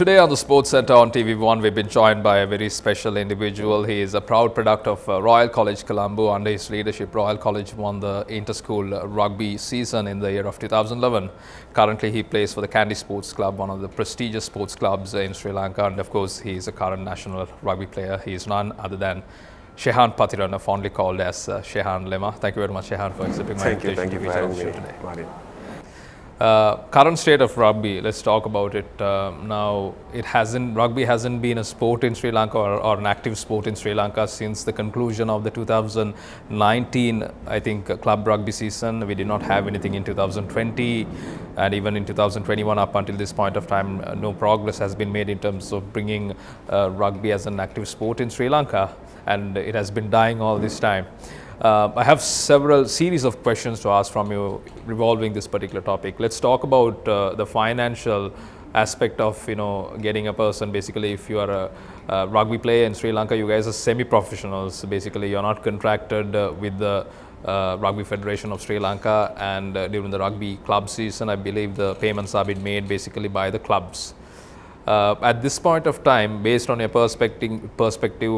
Today on the Sports Centre on TV1, we've been joined by a very special individual. He is a proud product of Royal College Colombo. Under his leadership, Royal College won the inter-school rugby season in the year of 2011. Currently, he plays for the Kandy Sports Club, one of the prestigious sports clubs in Sri Lanka. And of course, he is a current national rugby player. He is none other than Shehan Patirana, fondly called as Shehan Lema. Thank you very much, Shehan, for accepting my invitation. Thank you for having me today. Martin. Current state of rugby, let's talk about it. Now, rugby hasn't been a sport in Sri Lanka or an active sport in Sri Lanka since the conclusion of the 2019, I think, club rugby season. We did not have anything in 2020, and even in 2021 up until this point of time, no progress has been made in terms of bringing rugby as an active sport in Sri Lanka, and it has been dying all this time. I have several series of questions to ask from you revolving this particular topic. Let's talk about the financial aspect of getting a person. Basically, if you are a rugby player in Sri Lanka, you guys are semi-professionals. Basically, you're not contracted with the Rugby Federation of Sri Lanka, and during the rugby club season, I believe the payments are being made basically by the clubs. At this point of time, based on your perspective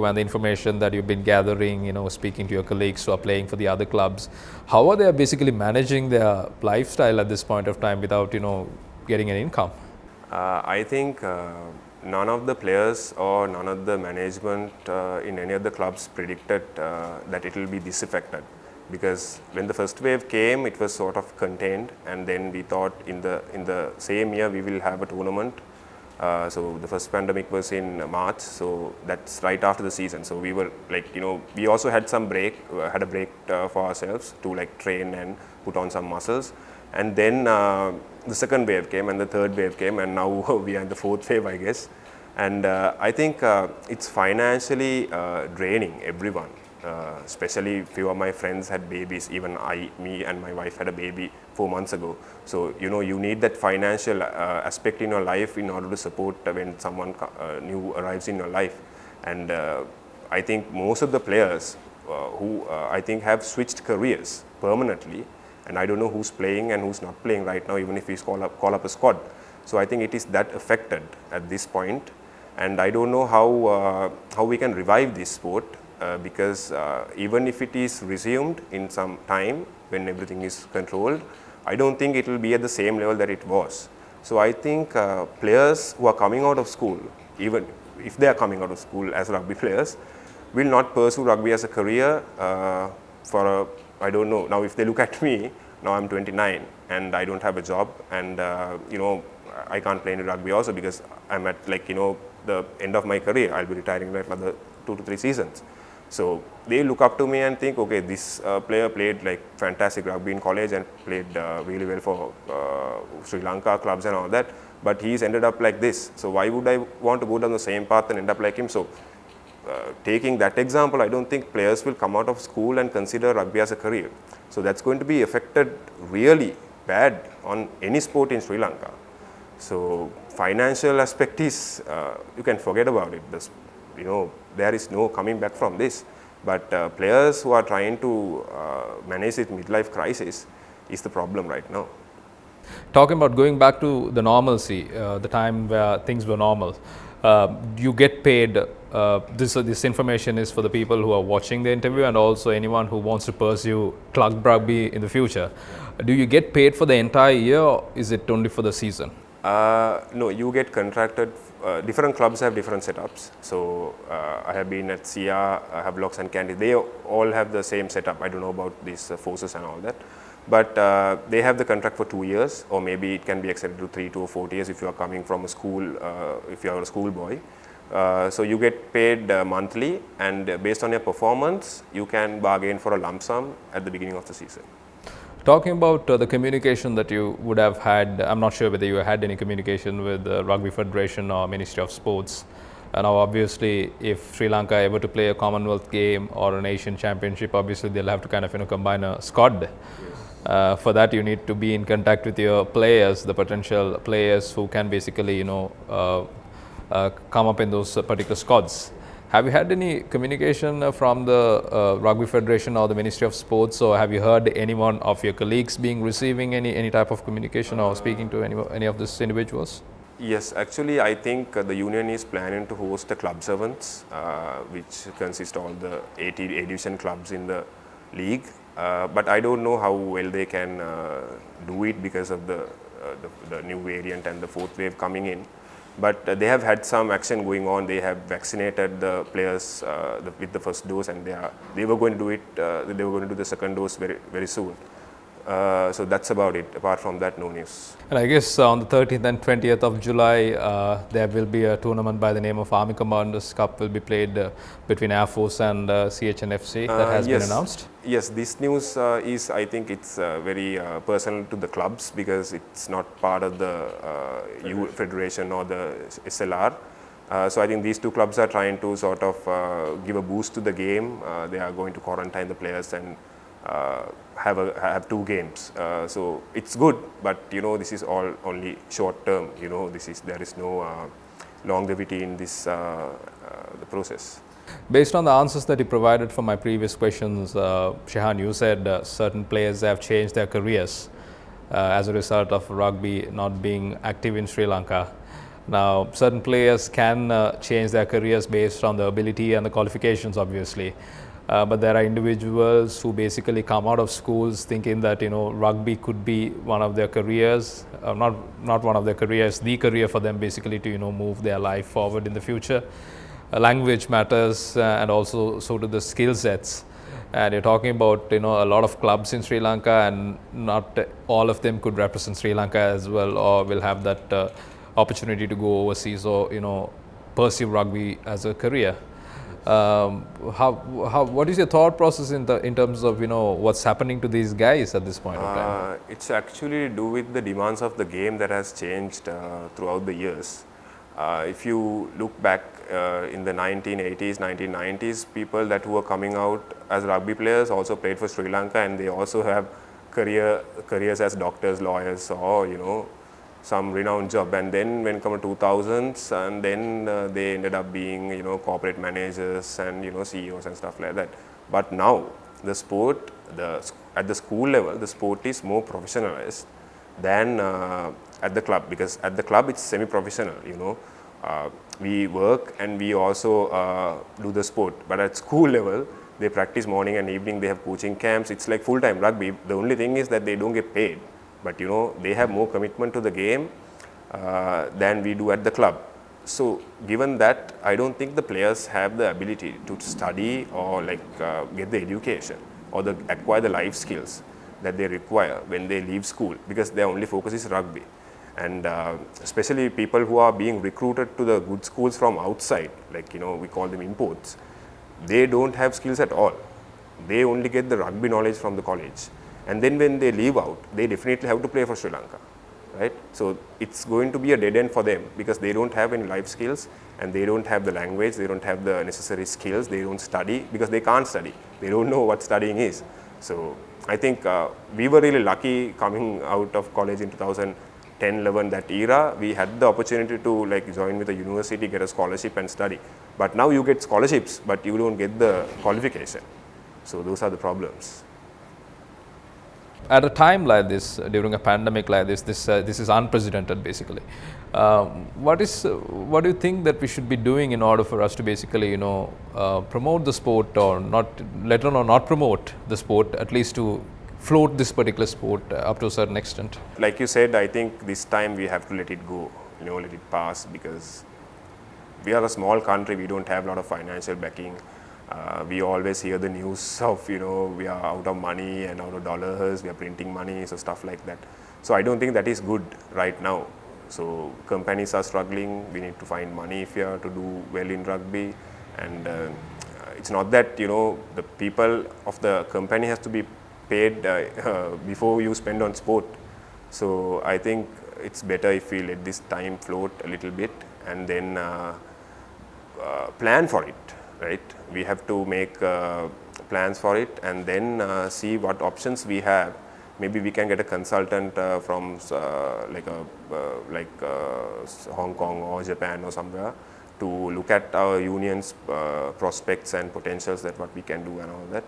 and the information that you've been gathering, speaking to your colleagues who are playing for the other clubs, how are they basically managing their lifestyle at this point of time without, getting an income? I think none of the players or none of the management in any of the clubs predicted that it will be this affected. Because when the first wave came, it was sort of contained, and then we thought in the same year we will have a tournament. So the first pandemic was in March, so that's right after the season. So we were like, we also had some break, had a break for ourselves to like train and put on some muscles. And then the second wave came and the third wave came, and now we are in the fourth wave, I guess. And I think it's financially draining everyone. Especially few of my friends had babies. Even me and my wife had a baby 4 months ago. So you need that financial aspect in your life in order to support when someone new arrives in your life. And I think most of the players who I think have switched careers permanently, and I don't know who's playing and who's not playing right now, even if we call up a squad. So I think it is that affected at this point, and I don't know how we can revive this sport. Because even if it is resumed in some time when everything is controlled, I don't think it will be at the same level that it was. So I think players who are coming out of school, even if they are coming out of school as rugby players, will not pursue rugby as a career I don't know. Now if they look at me, now I'm 29 and I don't have a job, and I can't play in rugby also because I'm at the end of my career. I'll be retiring in another 2 to 3 seasons. So they look up to me and think, okay, this player played like fantastic rugby in college and played really well for Sri Lanka clubs and all that, but he's ended up like this. So why would I want to go down the same path and end up like him? So taking that example, I don't think players will come out of school and consider rugby as a career. So that's going to be affected really bad on any sport in Sri Lanka. So financial aspect is, you can forget about it. There is no coming back from this. But players who are trying to manage this midlife crisis is the problem right now. Talking about going back to the normalcy, the time where things were normal, you get paid. This information is for the people who are watching the interview and also anyone who wants to pursue club rugby in the future. Do you get paid for the entire year, or is it only for the season? No, you get contracted. Different clubs have different setups. So I have been at SIA, Havelocks and Kandy. They all have the same setup. I don't know about these forces and all that. But they have the contract for 2 years, or maybe it can be extended to 3 to 4 years if you are coming from a school, if you are a schoolboy. So you get paid monthly, and based on your performance, you can bargain for a lump sum at the beginning of the season. Talking about the communication that you would have had, I'm not sure whether you had any communication with the Rugby Federation or Ministry of Sports. Now obviously if Sri Lanka ever to play a Commonwealth game or an Asian Championship, obviously they'll have to kind of combine a squad. Yes. For that you need to be in contact with your players, the potential players who can basically come up in those particular squads. Have you had any communication from the Rugby Federation or the Ministry of Sports, or have you heard anyone of your colleagues receiving any type of communication or speaking to any of these individuals? Yes, actually, I think the union is planning to host a club sevens, which consists all the 80 division clubs in the league. But I don't know how well they can do it because of the new variant and the fourth wave coming in. But they have had some action going on. They have vaccinated the players with the first dose, and they were going to do it. They were going to do the second dose very soon. So that's about it. Apart from that, no news. And I guess on the 13th and 20th of July, there will be a tournament by the name of Army Commanders Cup will be played between Air Force and CHNFC that has Yes. been announced. Yes, this news is, I think it's very personal to the clubs because it's not part of the EU Federation or the SLR. So I think these two clubs are trying to sort of give a boost to the game. They are going to quarantine the players and have two games. So it's good, but this is all only short term. There is no longevity in this the process. Based on the answers that you provided for my previous questions, Shehan, you said certain players have changed their careers as a result of rugby not being active in Sri Lanka. Now, certain players can change their careers based on the ability and the qualifications, obviously. But there are individuals who basically come out of schools thinking that rugby could be one of their careers, not one of their careers, the career for them basically to move their life forward in the future. Language matters, and also so do the skill sets. And you're talking about a lot of clubs in Sri Lanka, and not all of them could represent Sri Lanka as well, or will have that opportunity to go overseas or pursue rugby as a career. What is your thought process in terms of what's happening to these guys at this point of time? It's actually to do with the demands of the game that has changed throughout the years. If you look back in the 1980s, 1990s, people that were coming out as rugby players also played for Sri Lanka, and they also have careers as doctors, lawyers, or some renowned job. And then when come to 2000s, and then they ended up being corporate managers and CEOs and stuff like that. But now the sport, at the school level, the sport is more professionalized than at the club, because at the club it's semi-professional. We work and we also do the sport, but at school level they practice morning and evening. They have coaching camps. It's like full-time rugby. The only thing is that they don't get paid, but they have more commitment to the game than we do at the club. So given that, I don't think the players have the ability to study or get the education or acquire the life skills that they require when they leave school, because their only focus is rugby. And especially people who are being recruited to the good schools from outside, we call them imports, they don't have skills at all. They only get the rugby knowledge from the college. And then when they leave out, they definitely have to play for Sri Lanka, right? So it's going to be a dead end for them, because they don't have any life skills, and they don't have the language, they don't have the necessary skills, they don't study because they can't study. They don't know what studying is. So I think we were really lucky coming out of college in 2010, 11, that era. We had the opportunity to join with a university, get a scholarship and study. But now you get scholarships, but you don't get the qualification. So those are the problems. At a time like this, during a pandemic like this is unprecedented basically. What do you think that we should be doing in order for us to basically promote the sport, or not, let alone not promote the sport, at least to float this particular sport up to a certain extent? Like you said, I think this time we have to let it go, let it pass, because we are a small country. We don't have a lot of financial backing. We always hear the news of, we are out of money and out of dollars, we are printing money, so stuff like that. So I don't think that is good right now. So companies are struggling. We need to find money if we are to do well in rugby. And it's not that, the people of the company has to be paid before you spend on sport. So I think it's better if we let this time float a little bit and then plan for it. Right? We have to make plans for it, and then see what options we have. Maybe we can get a consultant from Hong Kong or Japan or somewhere to look at our union's prospects and potentials, that what we can do and all that.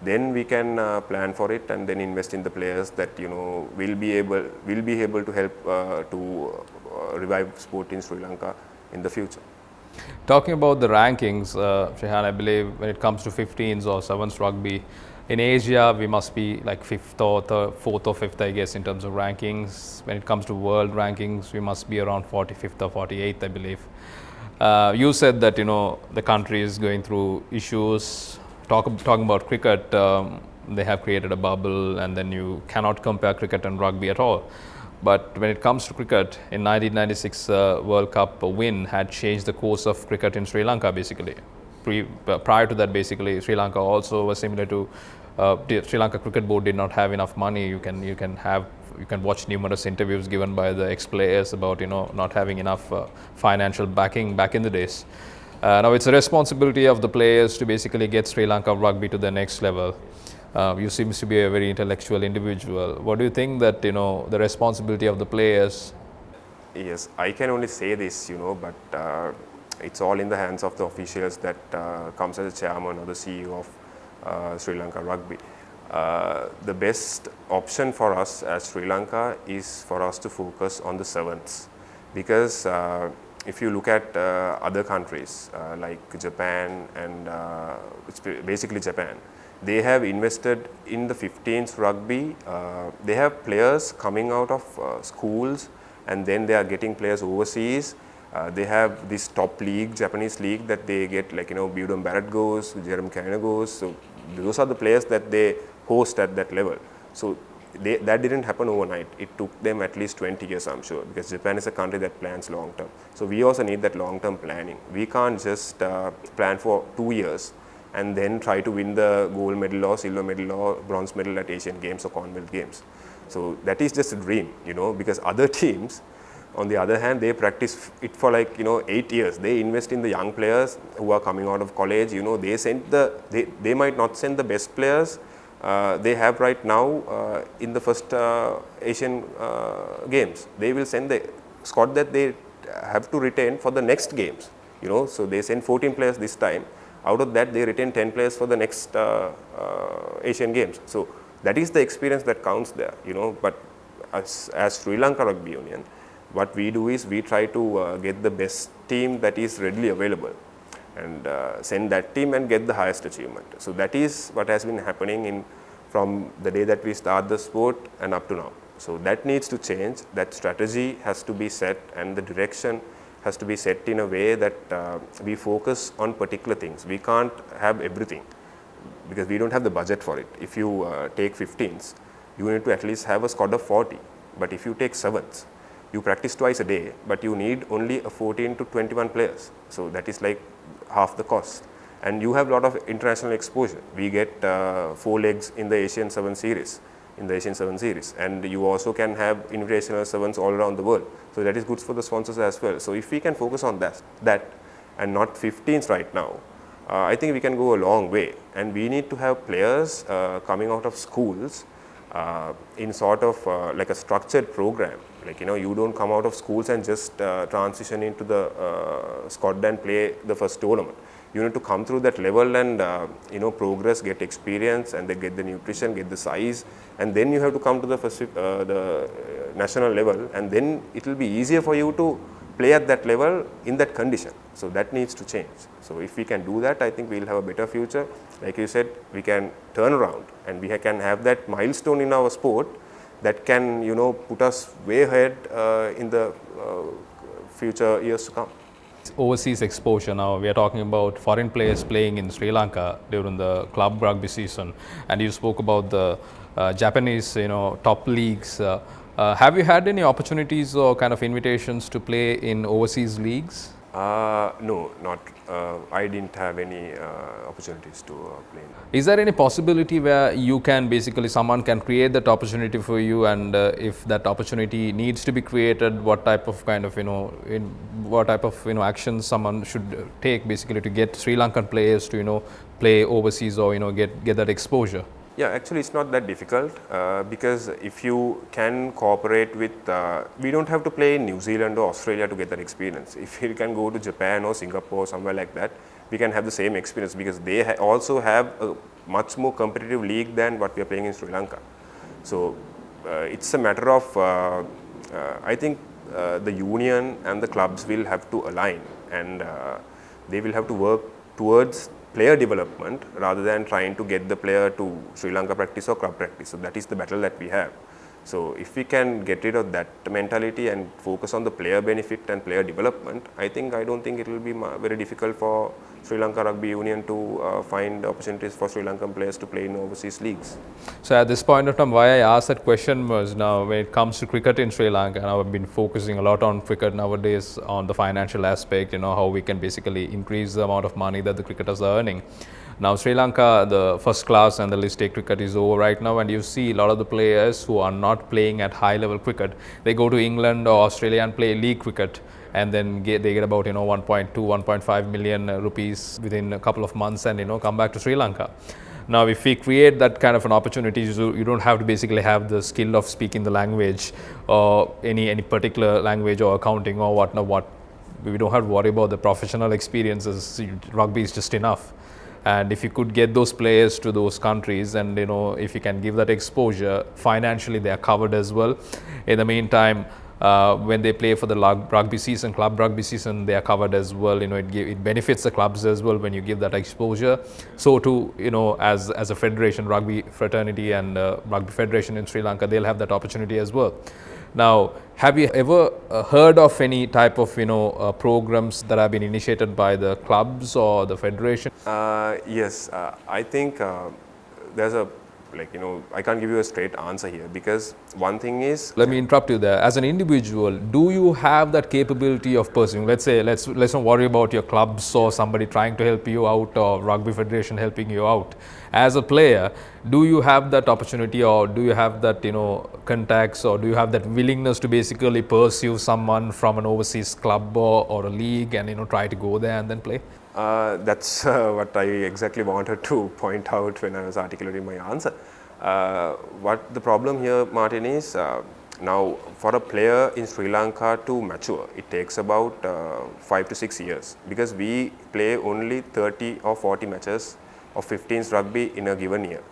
then we can plan for it and then invest in the players that will be able to help to revive sport in Sri Lanka in the future. Talking about the rankings, Shehan, I believe when it comes to 15s or 7s rugby, in Asia we must be like 5th or 4th or 5th, I guess, in terms of rankings. When it comes to world rankings, we must be around 45th or 48th, I believe. You said that the country is going through issues. Talking about cricket, they have created a bubble, and then you cannot compare cricket and rugby at all. But when it comes to cricket, in 1996 World Cup win had changed the course of cricket in Sri Lanka basically. Prior to that, basically, Sri Lanka also was similar to the Sri Lanka Cricket Board did not have enough money. You can watch numerous interviews given by the ex-players about not having enough financial backing back in the days. Now it's a responsibility of the players to basically get Sri Lanka rugby to the next level. You seems to be a very intellectual individual. What do you think that the responsibility of the players? Yes, I can only say this, but it's all in the hands of the officials that comes as a chairman or the CEO of Sri Lanka Rugby. The best option for us as Sri Lanka is for us to focus on the sevens, because if you look at other countries like Japan and it's basically Japan, they have invested in the 15s rugby. They have players coming out of schools, and then they are getting players overseas. They have this top league, Japanese league, that they get, like Budum Barrett goes, Jeremy Kaina goes. So those are the players that they host at that level. So that didn't happen overnight. It took them at least 20 years, I'm sure, because Japan is a country that plans long term. So we also need that long term planning. We can't just plan for 2 years and then try to win the gold medal or silver medal or bronze medal at Asian Games or Commonwealth Games. So that is just a dream, because other teams, on the other hand, they practice it for 8 years. They invest in the young players who are coming out of college. They might not send the best players they have right now in the first Asian Games. They will send the squad that they have to retain for the next games. So they send 14 players this time. Out of that, they retain 10 players for the next Asian Games. So that is the experience that counts there. But as Sri Lanka Rugby Union, what we do is we try to get the best team that is readily available and send that team and get the highest achievement. So that is what has been happening from the day that we start the sport and up to now. So that needs to change. That strategy has to be set, and the direction has to be set in a way that we focus on particular things. We can't have everything because we don't have the budget for it. If you take 15s, you need to at least have a squad of 40. But if you take 7s, you practice twice a day, but you need only 14 to 21 players. So that is like half the cost. And you have a lot of international exposure. We get 4 legs in the Asian 7 series. And you also can have invitational 7s all around the world. So that is good for the sponsors as well. So if we can focus on that and not 15s right now, I think we can go a long way. And we need to have players coming out of schools in sort of like a structured program. You don't come out of schools and just transition into the squad and play the first tournament. You need to come through that level and progress, get experience, and then get the nutrition, get the size, and then you have to come to the first the national level, and then it will be easier for you to play at that level in that condition. So that needs to change. So if we can do that, I think we will have a better future. Like you said, we can turn around and we can have that milestone in our sport that can put us way ahead in the future years to come. Overseas exposure. Now we are talking about foreign players playing in Sri Lanka during the club rugby season, and you spoke about the Japanese top leagues. Have you had any opportunities or kind of invitations to play in overseas leagues? No, not. I didn't have any opportunities to play. Is there any possibility where you can basically someone can create that opportunity for you, and if that opportunity needs to be created, what type of actions someone should take basically to get Sri Lankan players to play overseas or get that exposure? Yeah, actually it's not that difficult because if you can cooperate with, we don't have to play in New Zealand or Australia to get that experience. If we can go to Japan or Singapore or somewhere like that, we can have the same experience because they also have a much more competitive league than what we are playing in Sri Lanka. So it's a matter of, I think the union and the clubs will have to align, and they will have to work towards player development rather than trying to get the player to Sri Lanka practice or club practice. So that is the battle that we have. So if we can get rid of that mentality and focus on the player benefit and player development, I don't think it will be very difficult for Sri Lanka Rugby Union to find opportunities for Sri Lankan players to play in overseas leagues. So at this point of time, why I asked that question was, now when it comes to cricket in Sri Lanka, and I've been focusing a lot on cricket nowadays, on the financial aspect, how we can basically increase the amount of money that the cricketers are earning. Now Sri Lanka, the first class and the list A cricket is over right now, and you see a lot of the players who are not playing at high level cricket, they go to England or Australia and play league cricket, and then they get about 1.2, 1.5 million rupees within a couple of months, and come back to Sri Lanka. Now if we create that kind of an opportunity, you don't have to basically have the skill of speaking the language or any particular language or accounting or what. We don't have to worry about the professional experiences. Rugby is just enough. And if you could get those players to those countries, and if you can give that exposure, financially they are covered as well. In the meantime, when they play for the rugby season, club rugby season, they are covered as well. It benefits the clubs as well when you give that exposure. So too, as a federation, rugby fraternity and rugby federation in Sri Lanka, they'll have that opportunity as well. Now, have you ever heard of any type of programs that have been initiated by the clubs or the federation? Yes, I think there's a I can't give you a straight answer here because one thing is. Let me interrupt you there. As an individual, do you have that capability of pursuing? Let's say let's not worry about your clubs or somebody trying to help you out or rugby federation helping you out. As a player, do you have that opportunity, or do you have that contacts, or do you have that willingness to basically pursue someone from an overseas club or a league and try to go there and then play? That's what I exactly wanted to point out when I was articulating my answer. What the problem here, Martin, is now for a player in Sri Lanka to mature, it takes about 5 to 6 years because we play only 30 or 40 matches of 15s rugby in a given year.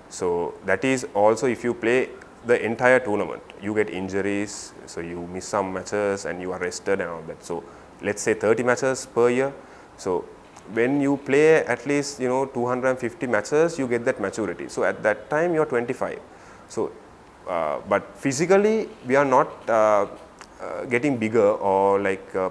So that is also if you play the entire tournament, you get injuries, so you miss some matches and you are rested and all that. So let's say 30 matches per year. So when you play at least 250 matches, you get that maturity. So at that time you are 25. So but physically we are not getting bigger or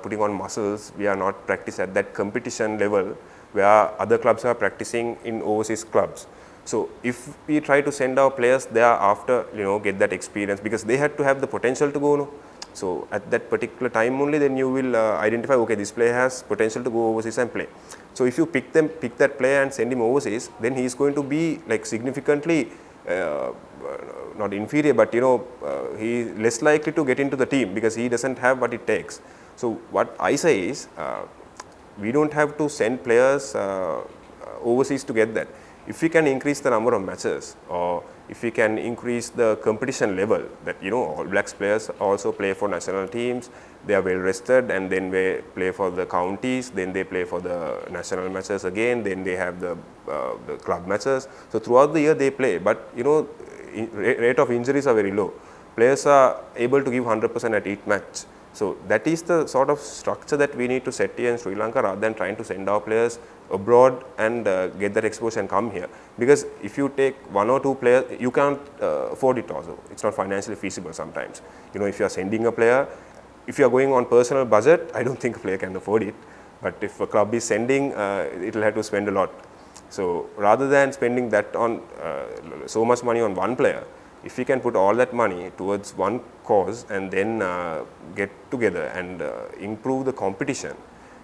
putting on muscles. We are not practice at that competition level where other clubs are practicing in overseas clubs. So if we try to send our players there after get that experience, because they had to have the potential to go. So at that particular time only, then you will identify, okay, this player has potential to go overseas and play. So if you pick that player and send him overseas, then he is going to be significantly not inferior, but he is less likely to get into the team because he doesn't have what it takes. So what I say is, we don't have to send players overseas to get that. If we can increase the number of matches, or if we can increase the competition level, that All Blacks players also play for national teams, they are well rested, and then they play for the counties, then they play for the national matches again, then they have the club matches. So throughout the year they play, but rate of injuries are very low. Players are able to give 100% at each match. So that is the sort of structure that we need to set here in Sri Lanka, rather than trying to send our players abroad and get that exposure and come here. Because if you take 1 or 2 players, you can't afford it also. It's not financially feasible sometimes. If you are sending a player, if you are going on personal budget, I don't think a player can afford it. But if a club is sending, it will have to spend a lot. So rather than spending that on so much money on one player, if we can put all that money towards one cause and then get together and improve the competition,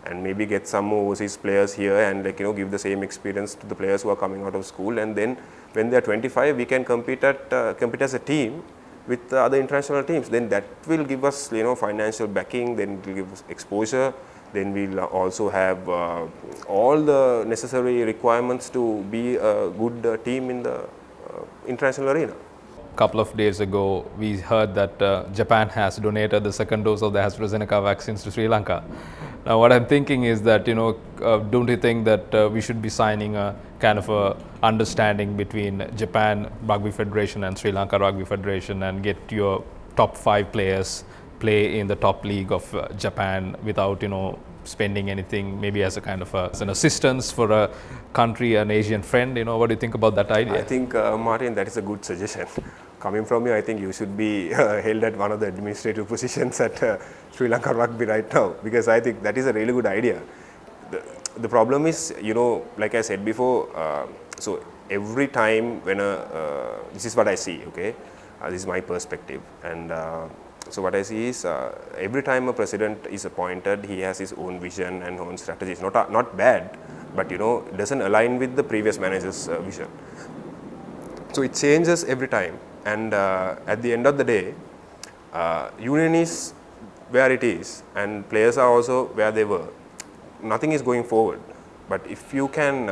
and maybe get some more overseas players here and give the same experience to the players who are coming out of school, and then when they are 25, we can compete as a team with the other international teams. Then that will give us financial backing, then it will give us exposure, then we'll also have all the necessary requirements to be a good team in the international arena. Couple of days ago, we heard that Japan has donated the second dose of the AstraZeneca vaccines to Sri Lanka. Now, what I'm thinking is that, don't you think that we should be signing a kind of a understanding between Japan Rugby Federation and Sri Lanka Rugby Federation and get your top 5 players play in the top league of Japan without, spending anything, maybe as a kind of as an assistance for a country, an Asian friend? What do you think about that idea? I think, Martin, that is a good suggestion. Coming from you, I think you should be held at one of the administrative positions at Sri Lanka Rugby right now, because I think that is a really good idea. The problem is, like I said before, so every time when this is what I see, okay, this is my perspective, and so what I see is every time a president is appointed, he has his own vision and own strategies. Not bad, but it doesn't align with the previous manager's vision. So it changes every time, and at the end of the day, union is where it is, and players are also where they were. Nothing is going forward. But if you can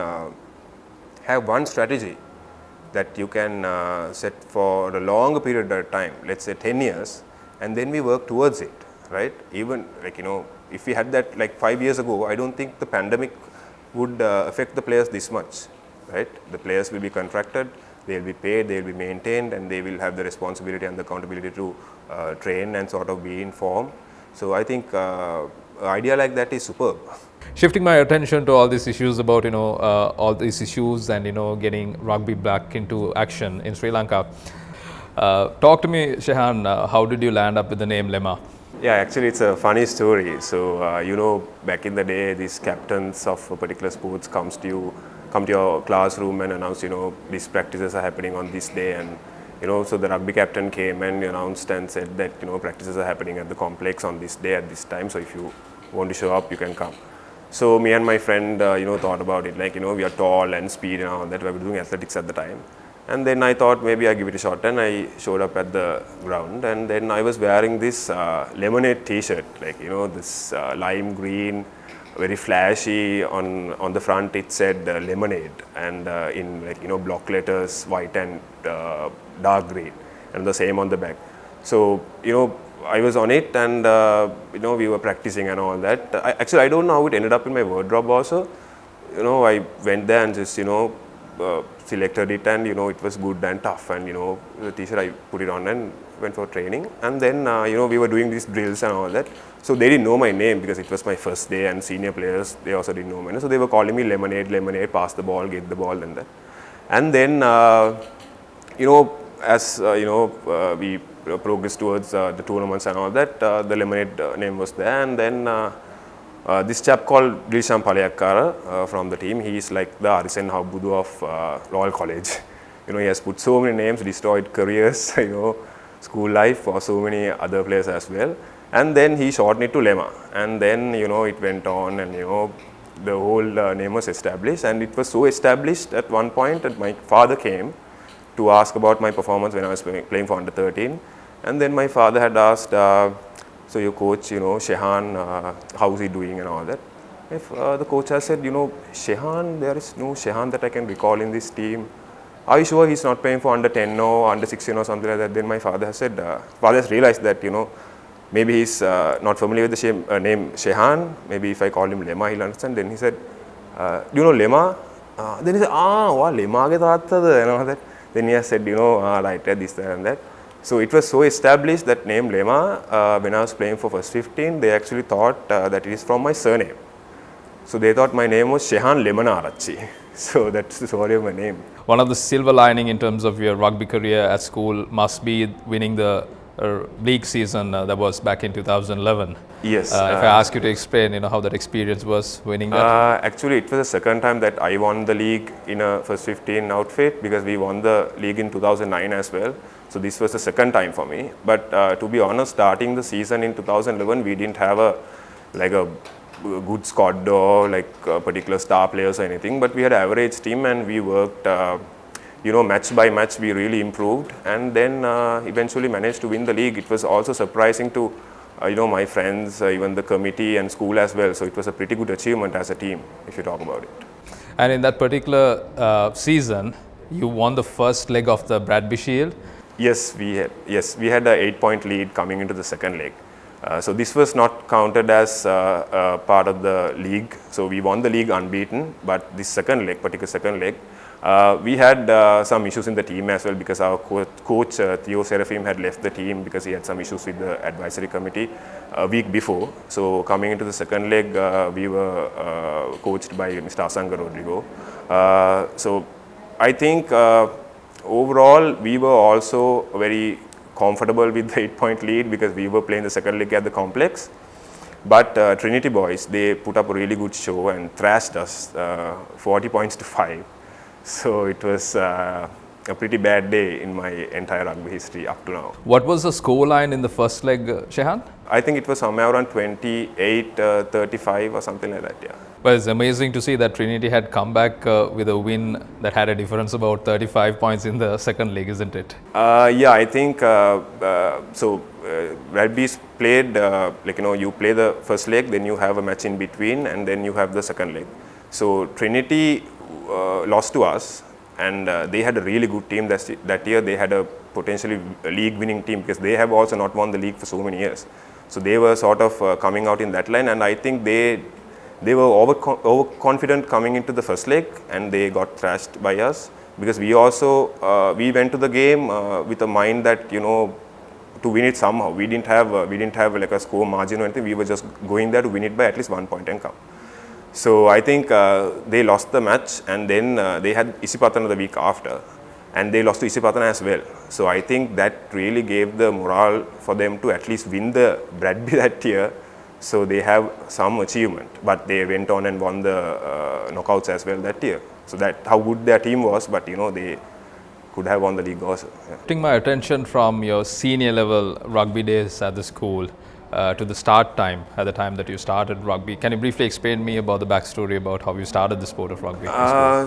have one strategy that you can set for a longer period of time, let's say 10 years, and then we work towards it, right? Even if we had that like 5 years ago, I don't think the pandemic would affect the players this much, right? The players will be contracted, they will be paid, they will be maintained, and they will have the responsibility and the accountability to train and sort of be in form. So I think an idea like that is superb. Shifting my attention to all these issues about all these issues and getting rugby back into action in Sri Lanka. Talk to me, Shehan, how did you land up with the name Lema? Yeah, actually it's a funny story. So back in the day, these captains of a particular sports come to your classroom and announce these practices are happening on this day, and so the rugby captain came and announced and said that practices are happening at the complex on this day at this time, so if you want to show up, you can come. So me and my friend thought about it, like we are tall and speed and all that. We were doing athletics at the time, and then I thought maybe I give it a shot, and I showed up at the ground, and then I was wearing this lemonade t-shirt, like this lime green, very flashy. On the front it said lemonade, and in block letters, white and dark green, and the same on the back. So I was on it, and we were practicing and all that. I don't know how it ended up in my wardrobe also. I went there and just selected it, and it was good and tough, and the t-shirt, I put it on and went for training. And then we were doing these drills and all that, so they didn't know my name because it was my first day, and senior players, they also didn't know my name, so they were calling me lemonade, pass the ball, get the ball, and that. And then as we progressed towards the tournaments and all that, the lemonade name was there. And then this chap called Dilsham Palayakkara from the team, he is like the Arisen Habbudu of Royal College. He has put so many names, destroyed careers, school life for so many other players as well. And then he shortened it to Lema, and then it went on, and the whole name was established. And it was so established at one point that my father came to ask about my performance when I was playing for under 13. And then my father had asked, so your coach, Shehan, how is he doing and all that. If the coach has said, Shehan, there is no Shehan that I can recall in this team. Are you sure he's not playing for under 10 or under 16 or something like that? Then my father has said, father has realized that, maybe he's not familiar with the name Shehan. Maybe if I call him Lema, he'll understand. Then he said, do you know Lema? Then he said, wow, Lema ke taattada, and all that. Then he has said, right, this, that, and that. So it was so established, that name Lema, when I was playing for first 15, they actually thought that it is from my surname. So they thought my name was Shehan Lemanarachi. So that's the story of my name. One of the silver lining in terms of your rugby career at school must be winning the league season that was back in 2011. Yes. If I ask you to explain, how that experience was winning that. Actually, it was the second time that I won the league in a first 15 outfit, because we won the league in 2009 as well. So this was the second time for me. But to be honest, starting the season in 2011, we didn't have a good squad or particular star players or anything. But we had an average team, and we worked. Match by match, we really improved, and then eventually managed to win the league. It was also surprising to, my friends, even the committee and school as well. So it was a pretty good achievement as a team, if you talk about it. And in that particular season, You won the first leg of the Bradby Shield. Yes, we had a 8-point lead coming into the second leg. So this was not counted as part of the league. So we won the league unbeaten, but this particular second leg, we had some issues in the team as well, because our coach Theo Seraphim had left the team because he had some issues with the advisory committee a week before. So coming into the second leg, we were coached by Mr. Asanga Rodrigo. So I think overall we were also very comfortable with the 8-point lead because we were playing the second leg at the complex. But Trinity boys, they put up a really good show and thrashed us 40 points to 5. So it was a pretty bad day in my entire rugby history up to now. What was the score line in the first leg, Shehan? I think it was somewhere around 28-35 or something like that, yeah. Well, it's amazing to see that Trinity had come back with a win that had a difference about 35 points in the second leg, isn't it? Yeah, I think rugby's played you play the first leg, then you have a match in between, and then you have the second leg. So Trinity lost to us, and they had a really good team that year. They had a potentially league-winning team because they have also not won the league for so many years. So they were sort of coming out in that line, and I think they were overconfident coming into the first leg, and they got thrashed by us because we also we went to the game with a mind that to win it somehow. We didn't have like a score margin or anything. We were just going there to win it by at least 1 point and come. So I think they lost the match, and then they had Isipatana the week after, and they lost to Isipatana as well. So I think that really gave the morale for them to at least win the Bradby that year. So they have some achievement, but they went on and won the knockouts as well that year. So that how good their team was, but they could have won the league also. Yeah. Taking my attention from your senior level rugby days at the school to the start time, at the time that you started rugby, can you briefly explain me about the backstory about how you started the sport of rugby?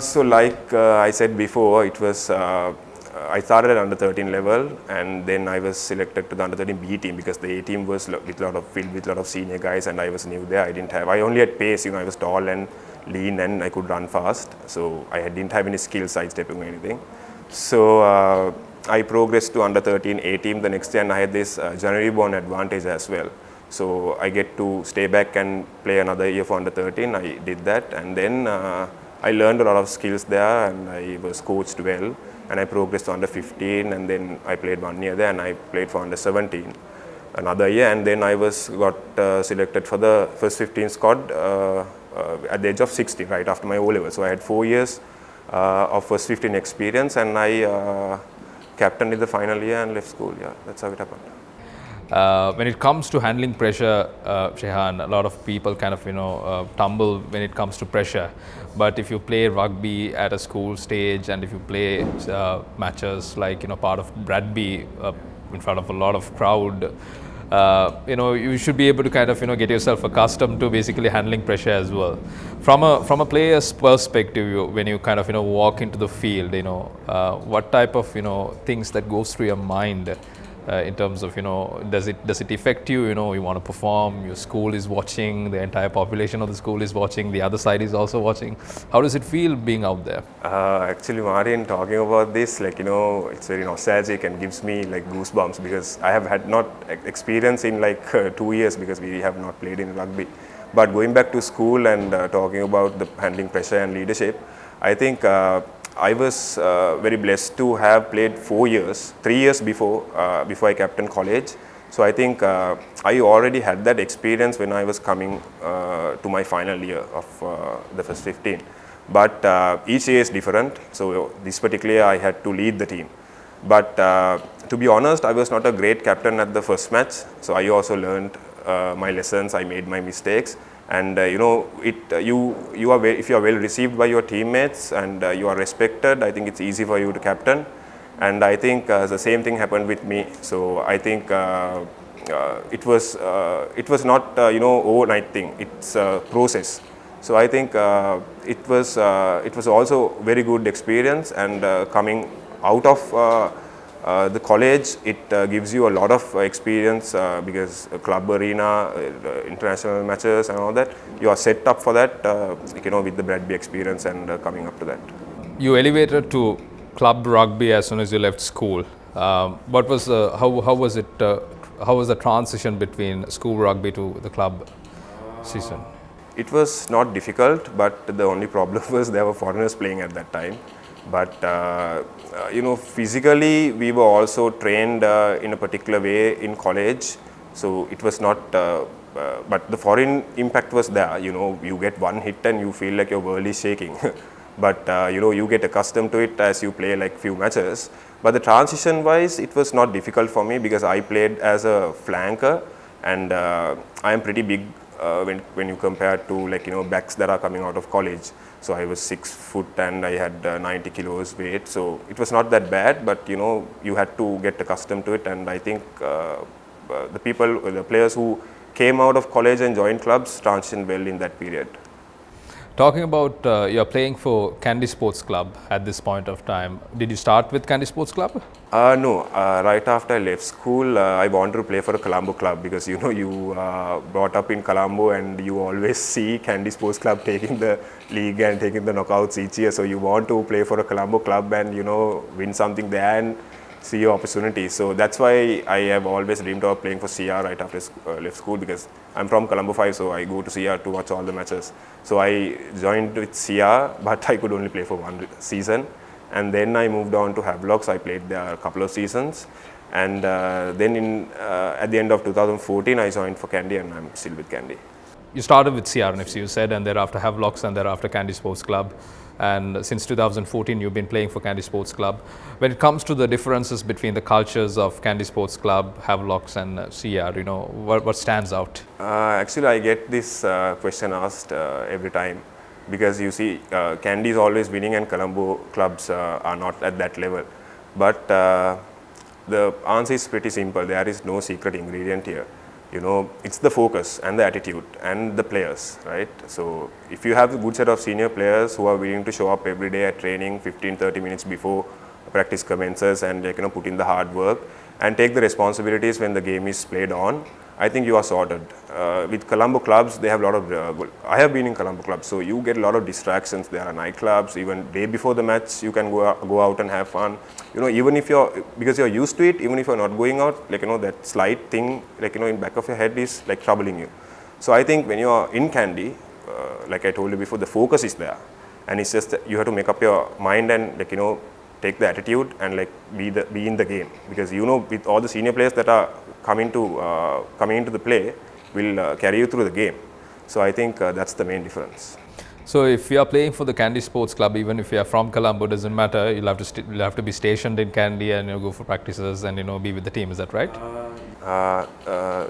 So like I said before, it was I started at under 13 level, and then I was selected to the under 13 B team because the A team was filled with a lot of senior guys, and I was new there. I only had pace, I was tall and lean, and I could run fast. So I didn't have any skill sidestepping or anything. So I progressed to under 13 A team the next year, and I had this January born advantage as well. So I get to stay back and play another year for under 13. I did that, and then I learned a lot of skills there, and I was coached well, and I progressed to under 15, and then I played 1 year there, and I played for under 17 another year, and then I got selected for the first 15 squad at the age of 60, right after my O-level. So I had 4 years of first 15 experience, and I captained in the final year and left school. Yeah, that's how it happened. When it comes to handling pressure, Shehan, a lot of people kind of tumble when it comes to pressure. But if you play rugby at a school stage, and if you play matches like part of Bradby in front of a lot of crowd, you should be able to kind of get yourself accustomed to basically handling pressure as well. From a player's perspective, when you kind of walk into the field, what type of things that goes through your mind in terms of does it affect you? You want to perform, your school is watching, the entire population of the school is watching, the other side is also watching. How does it feel being out there? Actually, Marian, talking about this, it's very nostalgic and gives me goosebumps, because I have had not experience in 2 years because we have not played in rugby. But going back to school and talking about the handling pressure and leadership, I think I was very blessed to have played 3 years before I captained college. So I think I already had that experience when I was coming to my final year of the first 15. But each year is different. So this particular year I had to lead the team. But to be honest, I was not a great captain at the first match. So I also learned my lessons. I made my mistakes. And if you are well received by your teammates and you are respected, I think it's easy for you to captain. And I think the same thing happened with me. So I think it was not overnight thing. It's a process. So I think it was also very good experience, and coming out of the college, it gives you a lot of experience because club arena, international matches and all that, you are set up for that, with the Bradby experience and coming up to that. You elevated to club rugby as soon as you left school. What was how was it? How was the transition between school rugby to the club season? It was not difficult, but the only problem was there were foreigners playing at that time. But physically we were also trained in a particular way in college, so it was not. But the foreign impact was there. You get one hit and you feel like your world is shaking. But you get accustomed to it as you play like few matches. But the transition wise, it was not difficult for me because I played as a flanker, and I am pretty big when you compare to backs that are coming out of college. So I was 6 foot and I had 90 kilos weight. So it was not that bad, but you had to get accustomed to it. And I think the players who came out of college and joined clubs transitioned well in that period. Talking about you're playing for Kandy Sports Club at this point of time. Did you start with Kandy Sports Club? No. Right after I left school, I wanted to play for a Colombo club because you brought up in Colombo and you always see Kandy Sports Club taking the league and taking the knockouts each year. So you want to play for a Colombo club and win something there and see your opportunity. So that's why I have always dreamed of playing for CR right after left school, because I'm from Colombo 5, so I go to CR to watch all the matches. So I joined with CR, but I could only play for one season. And then I moved on to Havelocks. I played there a couple of seasons. And then at the end of 2014, I joined for Kandy, and I'm still with Kandy. You started with CRNFC, you said, and thereafter Havelocks, and thereafter Kandy Sports Club. And since 2014, you've been playing for Kandy Sports Club. When it comes to the differences between the cultures of Kandy Sports Club, Havelocks, and CR, what stands out? Actually, I get this question asked every time, because you see, Kandy is always winning and Colombo clubs are not at that level. But the answer is pretty simple. There is no secret ingredient here. It's the focus and the attitude and the players, right? So if you have a good set of senior players who are willing to show up every day at training 15-30 minutes before practice commences and put in the hard work and take the responsibilities when the game is played on, I think you are sorted. With Colombo clubs, they have a lot of, I have been in Colombo clubs, so you get a lot of distractions. There are nightclubs, even day before the match, you can go out and have fun. Even if because you're used to it, even if you're not going out, that slight thing, in back of your head is like troubling you. So I think when you are in Kandy, like I told you before, the focus is there. And it's just that you have to make up your mind and take the attitude and be in the game, because with all the senior players that are coming into the play will carry you through the game. So I think that's the main difference. So if you are playing for the Kandy Sports Club, even if you are from Colombo, doesn't matter. You'll have to be stationed in Kandy and go for practices and be with the team. Is that right?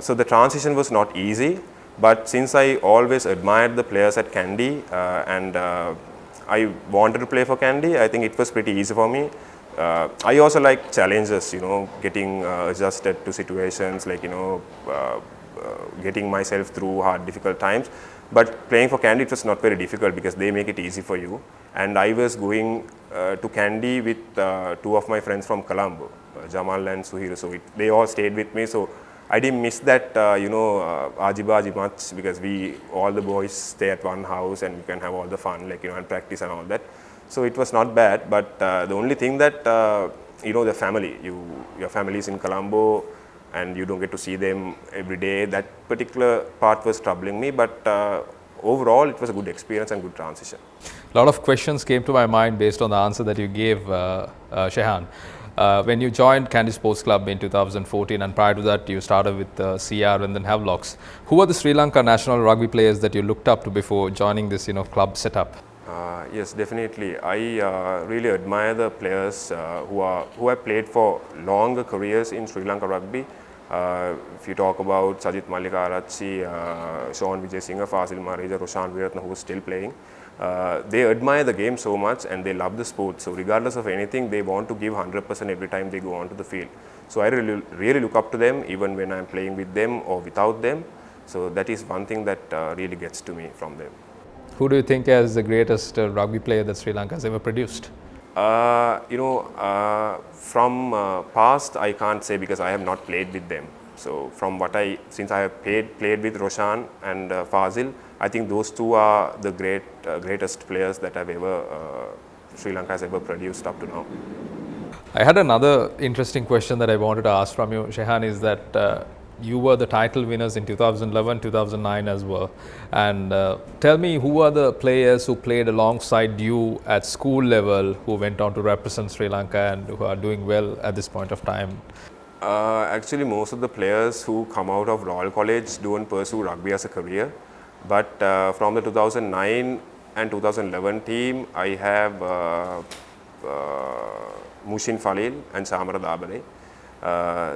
So the transition was not easy, but since I always admired the players at Kandy and I wanted to play for Kandy, I think it was pretty easy for me. I also like challenges, getting adjusted to situations, getting myself through hard, difficult times. But playing for Kandy, it was not very difficult because they make it easy for you. And I was going to Kandy with two of my friends from Colombo, Jamal and Suhir. So they all stayed with me. So I didn't miss that, aji-baji much, because all the boys stay at one house and you can have all the fun, and practice and all that. So it was not bad, but the only thing that, the family, your family is in Colombo and you don't get to see them every day. That particular part was troubling me, but overall it was a good experience and good transition. A lot of questions came to my mind based on the answer that you gave, Shehan. When you joined Kandy Sports Club in 2014, and prior to that you started with CR and then Havelocks, who were the Sri Lanka national rugby players that you looked up to before joining this club setup? Yes, definitely. I really admire the players who have played for longer careers in Sri Lanka rugby. If you talk about Sajith Mallika-Arachchi, Sean Vijayasinghe, Fazil Mareja, Roshan Veeratna, who is still playing, they admire the game so much and they love the sport. So regardless of anything, they want to give 100% every time they go onto the field. So I really look up to them, even when I'm playing with them or without them. So that is one thing that really gets to me from them. Who do you think is the greatest rugby player that Sri Lanka has ever produced? From past, I can't say because I have not played with them. So from since I have played with Roshan and Fazil, I think those two are the greatest players that I've ever Sri Lanka has ever produced up to now. I had another interesting question that I wanted to ask from you, Shehan, is that you were the title winners in 2011, 2009 as well. And tell me, who are the players who played alongside you at school level who went on to represent Sri Lanka and who are doing well at this point of time? Actually, most of the players who come out of Royal College don't pursue rugby as a career. But from the 2009 and 2011 team, I have Mushin Falil and Samara Dabale.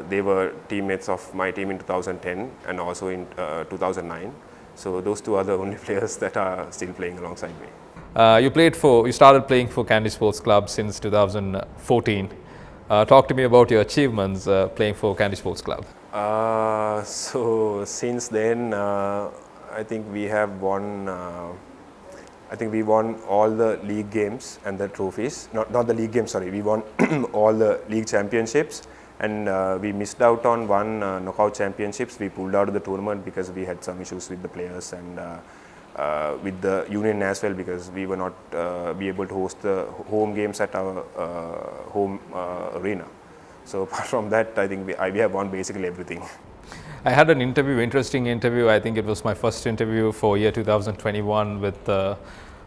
They were teammates of my team in 2010 and also in 2009. So those two are the only players that are still playing alongside me. You started playing for Kandy Sports Club since 2014. Talk to me about your achievements playing for Kandy Sports Club. So since then, I think we have won. I think we won all the league games and the trophies. Not the league games. Sorry, we won all the league championships, and we missed out on one knockout championships. We pulled out of the tournament because we had some issues with the players and with the union as well, because we were not be able to host the home games at our home arena. So apart from that, I think we have won basically everything. I had an interesting interview. I think it was my first interview for year 2021 with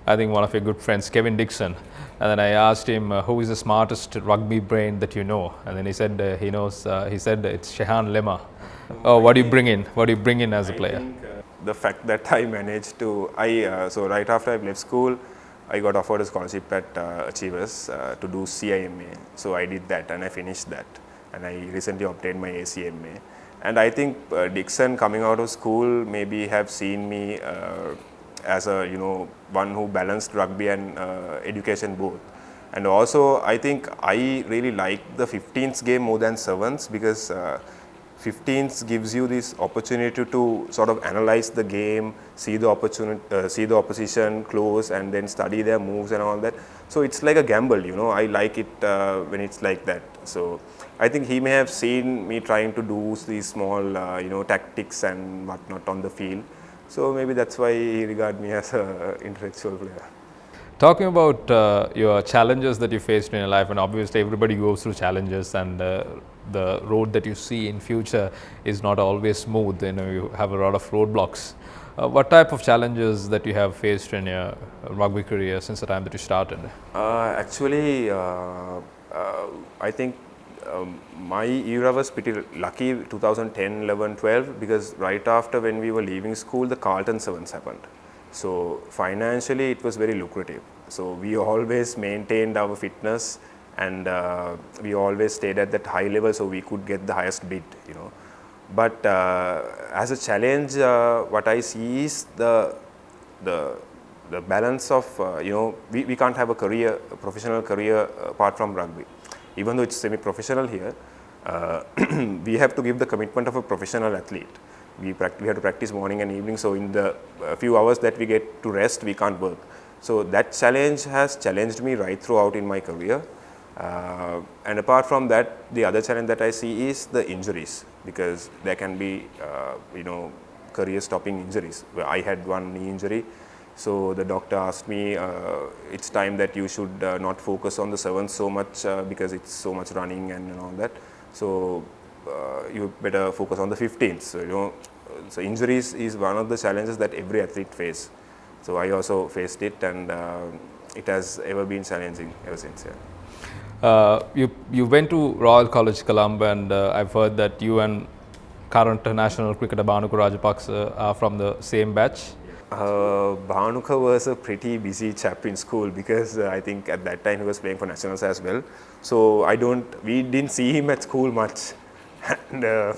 I think one of your good friends, Kevin Dixon. And then I asked him, who is the smartest rugby brain that you know? And then he said he knows. He said it's Shehan Lemma. Oh, what do you bring in? What do you bring in as a player? The fact that I managed to, so right after I left school, I got offered a scholarship at Achievers to do CIMA. So I did that and I finished that. And I recently obtained my ACMA. And I think Dixon coming out of school maybe have seen me as a one who balanced rugby and education both. And also I think I really like the 15s game more than 7s, because 15s gives you this opportunity to sort of analyze the game, see the opposition close, and then study their moves and all that. So it's like a gamble, I like it when it's like that. So I think he may have seen me trying to do these small, tactics and whatnot on the field. So maybe that's why he regards me as an intellectual player. Talking about your challenges that you faced in your life, and obviously everybody goes through challenges, and the road that you see in future is not always smooth. You have a lot of roadblocks. What type of challenges that you have faced in your rugby career since the time that you started? Actually, I think my era was pretty lucky, 2010, 11, 12, because right after when we were leaving school, the Carlton Sevens happened. So financially it was very lucrative. So we always maintained our fitness, and we always stayed at that high level so we could get the highest bid, But as a challenge, what I see is the balance of, we can't have a professional career apart from rugby. Even though it's semi-professional here, we have to give the commitment of a professional athlete. We have to practice morning and evening, so in the few hours that we get to rest, we can't work. So that challenge has challenged me right throughout in my career. And apart from that, the other challenge that I see is the injuries, because there can be, career-stopping injuries. I had one knee injury. So the doctor asked me, it's time that you should not focus on the 7s so much because it's so much running and all that. So you better focus on the 15s. So, so injuries is one of the challenges that every athlete faces. So I also faced it, and it has ever been challenging ever since. Yeah. You went to Royal College Colombo, and I've heard that you and current national cricketer Bhanuka Rajapaksa are from the same batch. Bhanuka was a pretty busy chap in school, because I think at that time he was playing for nationals as well. So we didn't see him at school much, and the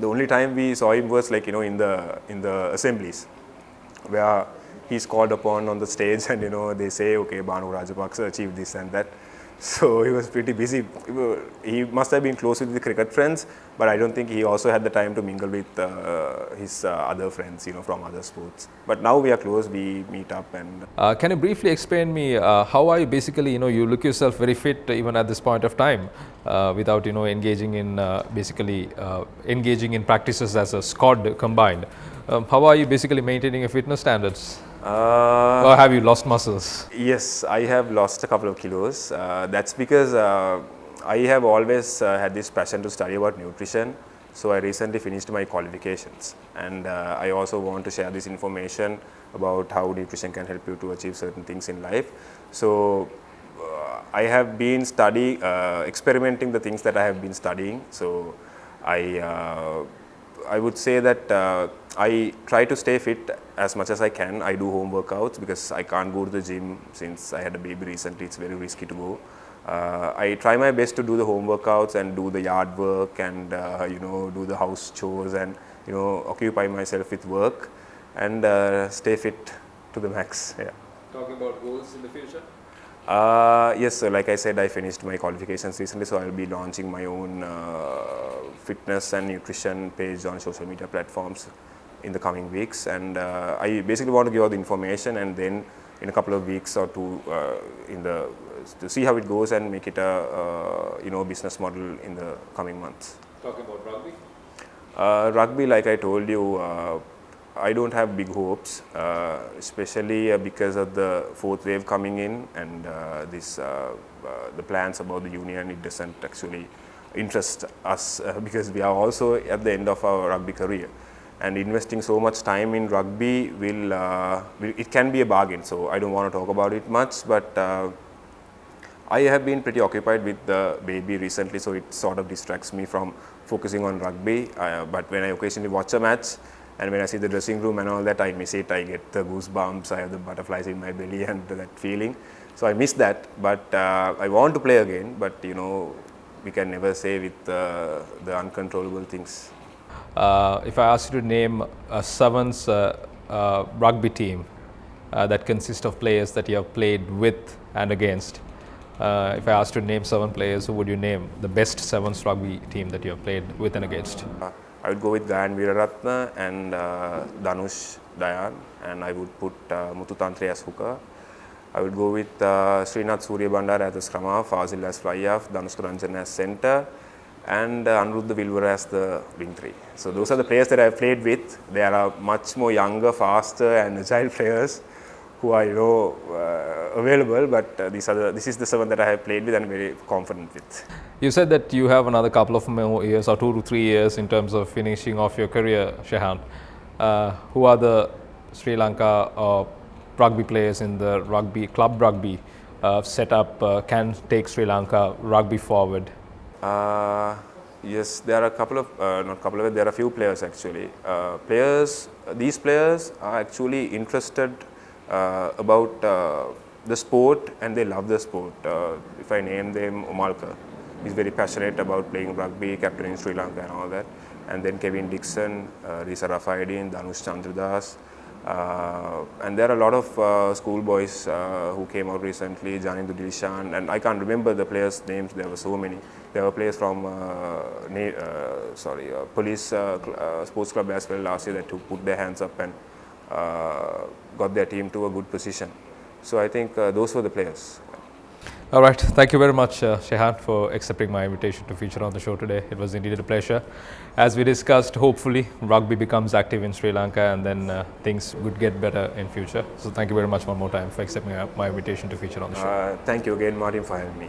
only time we saw him was like in the assemblies, where he's called upon on the stage, and they say, okay, Bhanuka Rajapaksa achieved this and that. So he was pretty busy. He must have been close with the cricket friends, but I don't think he also had the time to mingle with his other friends, from other sports. But now we are close. We meet up and. Can you briefly explain me how are you basically? You look yourself very fit even at this point of time, without engaging in engaging in practices as a squad combined. How are you basically maintaining your fitness standards? Or have you lost muscles? Yes, I have lost a couple of kilos. That's because I have always had this passion to study about nutrition. So I recently finished my qualifications, and I also want to share this information about how nutrition can help you to achieve certain things in life. So I have been experimenting the things that I have been studying. So I would say that I try to stay fit as much as I can. I do home workouts because I can't go to the gym since I had a baby recently. It's very risky to go. I try my best to do the home workouts and do the yard work and do the house chores and occupy myself with work and stay fit to the max. Yeah. Talking about goals in the future? Yes, so like I said, I finished my qualifications recently, so I'll be launching my own fitness and nutrition page on social media platforms in the coming weeks, and I basically want to give out the information, and then in a couple of weeks or two to see how it goes and make it a business model in the coming months. Talking about rugby? Rugby, like I told you, I don't have big hopes, especially because of the fourth wave coming in and the plans about the union. It doesn't actually interest us because we are also at the end of our rugby career, and investing so much time in rugby it can be a bargain. So I don't want to talk about it much, but I have been pretty occupied with the baby recently, so it sort of distracts me from focusing on rugby. But when I occasionally watch a match, and when I see the dressing room and all that, I miss it. I get the goosebumps, I have the butterflies in my belly and that feeling. So I miss that, but I want to play again, but we can never say with the uncontrollable things. If I ask you to name a Sevens rugby team that consists of players that you have played with and against, if I asked you to name 7 players, who would you name the best Sevens rugby team that you have played with and against? I would go with Gayan Veeraratne and Dhanush Dayan, and I would put Muthu Tantre as hooker. I would go with Srinath Suryabandar as the scrum half, Fazil as fly half, Dhanush Ranjan as centre, and Anuruddha Vilwara as the wing 3. So those are the players that I have played with. They are much more younger, faster and agile players who are available, but this is the 7 that I have played with and very confident with. You said that you have another couple of more years or 2 to 3 years in terms of finishing off your career, Shehan. Who are the Sri Lanka rugby players in the club rugby setup can take Sri Lanka rugby forward? Yes, there are a couple of, there are a few players actually. These players are actually interested about the sport and they love the sport. If I name them, Omalka, he's very passionate about playing rugby, captaining Sri Lanka and all that. And then Kevin Dixon, Risa Rafaedin, Dhanush Chandradas. And there are a lot of schoolboys who came out recently, Janindu Dilshan, and I can't remember the players' names, there were so many. There were players from Police Sports Club as well last year who put their hands up and got their team to a good position. So I think those were the players. All right. Thank you very much, Shehan, for accepting my invitation to feature on the show today. It was indeed a pleasure. As we discussed, hopefully rugby becomes active in Sri Lanka and then things would get better in future. So thank you very much one more time for accepting my invitation to feature on the show. Thank you again, Martin, for having me.